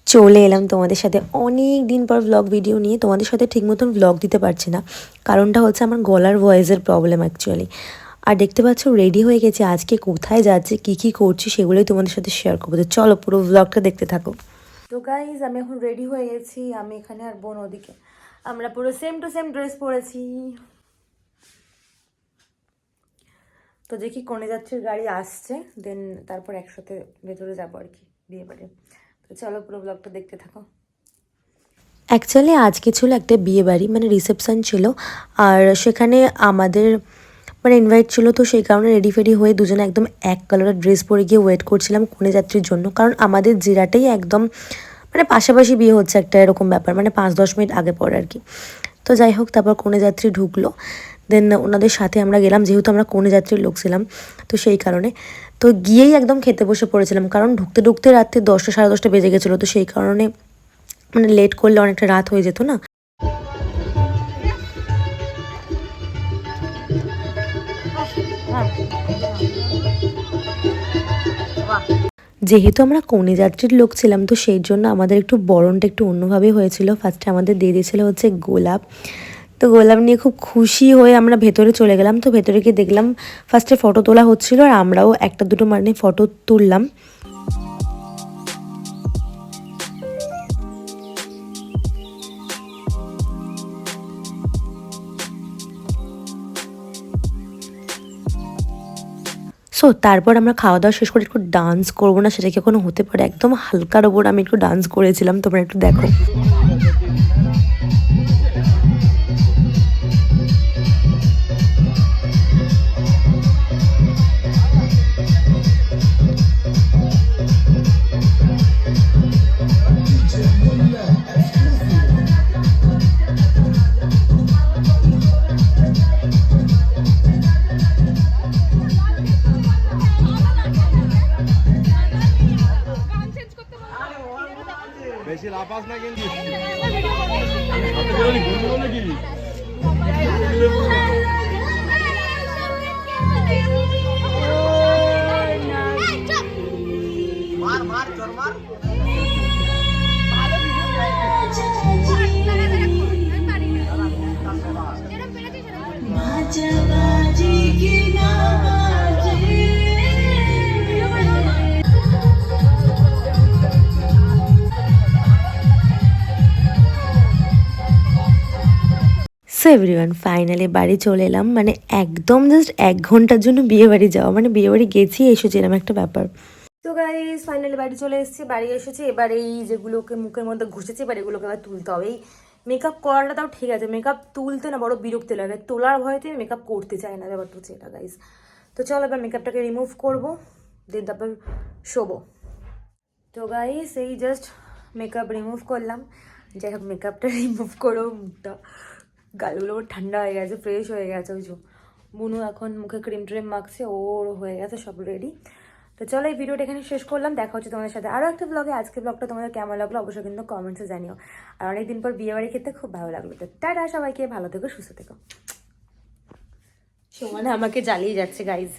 চলে এলাম তোমাদের সাথে অনেক দিন পর ব্লগ ভিডিও নিয়ে। তোমাদের সাথে ঠিক মতন ব্লগ দিতে পারছি না, কারণটা হচ্ছে আমার গলার ভয়েসের প্রবলেম অ্যাকচুয়ালি। আর দেখতে পাচ্ছ রেডি হয়ে গেছি, আজকে কোথায় যাচ্ছি কী কী করছি সেগুলোই তোমাদের সাথে শেয়ার করবো। তো চলো পুরো ব্লগটা দেখতে থাকো। তো গাইজ আমি এখন রেডি হয়ে গেছি, আমি এখানে আর বোন ওদিকে, আমরা পুরো সেম টু সেম ড্রেস পরেছি। তো দেখি কোনে যাচ্ছে, গাড়ি আসছে, দেন তারপর একসাথে ভেতরে যাবো আর কি বিয়ে বাড়ি। তো চলো পুরো ব্লগটা দেখতে থাকো। অ্যাকচুয়ালি আজকে ছিল একটা বিয়ে বাড়ি, মানে রিসেপশান ছিল, আর সেখানে আমাদের মানে ইনভাইট ছিল। তো সেই কারণে রেডি ফেডি হয়ে দুজনে একদম এক কালারের ড্রেস পরে গিয়ে ওয়েট করছিলাম কনে যাত্রীর জন্য, কারণ আমাদের জেলাটাই একদম মানে পাশাপাশি বিয়ে হচ্ছে, একটা এরকম ব্যাপার, মানে 5-10 মিনিট আগে পরে আর কি। তো যাই হোক, তারপর কনে যাত্রী ঢুকলো, দেন ওনাদের সাথে আমরা গেলাম, যেহেতু আমরা কনে যাত্রীর লোক ছিলাম তো সেই কারণে। তো গিয়েই একদম খেতে বসে পড়েছিলাম, কারণ ঢুকতে ঢুকতে রাত্রে 10টা 10:30 বেজে গেছিলো। তো সেই কারণে মানে লেট করলে অনেকটা রাত হয়ে যেত না। যেহেতু আমরা কনে যাত্রীর লোক ছিলাম তো সেই জন্য আমাদের একটু বরণটা একটু অন্যভাবে হয়েছিল। ফার্স্টে আমাদের দিয়ে দিয়েছিল হচ্ছে গোলাপ। তো গোলাপ নিয়ে খুব খুশি হয়ে আমরা ভেতরে চলে গেলাম। তো ভেতরে গিয়ে দেখলাম ফার্স্টে ফটো তোলা হচ্ছিল, আর আমরাও একটা দুটো মানে ফটো তুললাম। সো তারপর আমরা খাওয়া দাওয়া শেষ করে একটু ডান্স করবো না, সেটা কি কোনো হতে পারে, একদম হালকার ওপর আমি একটু ডান্স করেছিলাম, তোমরা একটু দেখো। বেশি লাফাস না কিন্তু মার মার চর মার সো এভরিওয়ান ফাইনালি বাড়ি চলে এলাম, মানে একদম জাস্ট 1 ঘন্টার জন্য বিয়ে বাড়ি যাওয়া, মানে বিয়ে বাড়ি গেছি এসেছি এরকম একটা ব্যাপার। তো গাইস ফাইনালি বাড়ি চলে এসেছি, বাড়ি এসেছি। এবার এই যেগুলোকে মুখের মধ্যে ঘুষেছি এবার এগুলোকে এবার তুলতে হবে। এই মেকআপ করাটা তাও ঠিক আছে, মেকআপ তুলতে না বড় বিরক্তি লাগে, তোলার ভয়তে মেকআপ করতে চায় না, ব্যাপারটা হচ্ছে এটা গাইস। তো চলো এবার মেকআপটাকে রিমুভ করবো, দেন তারপর শোবো। তো গাইস এই জাস্ট মেকআপ রিমুভ করলাম। যাই হোক মেকআপটা রিমুভ করো, মুখটা গালগুলো ঠান্ডা হয়ে গেছে, ফ্রেশ হয়ে গেছে। ওই যে বুনু এখন মুখে ক্রিম ট্রিম মাখছে, ওর হয়ে গেছে সব রেডি। তো চলো এই ভিডিওটা এখানে শেষ করলাম, দেখা হচ্ছে তোমাদের সাথে আরও একটা ব্লগে। আজকে ব্লগটা তোমাদের কেমন লাগলো অবশ্যই কিন্তু কমেন্টসে জানিও। আর অনেকদিন পর বিয়ে বাড়ি খেতে খুব ভালো লাগলো। তো টাটা সবাইকে, ভালো থেকো সুস্থ থেকো। সমানে আমাকে জ্বালিয়ে যাচ্ছে গাইজ।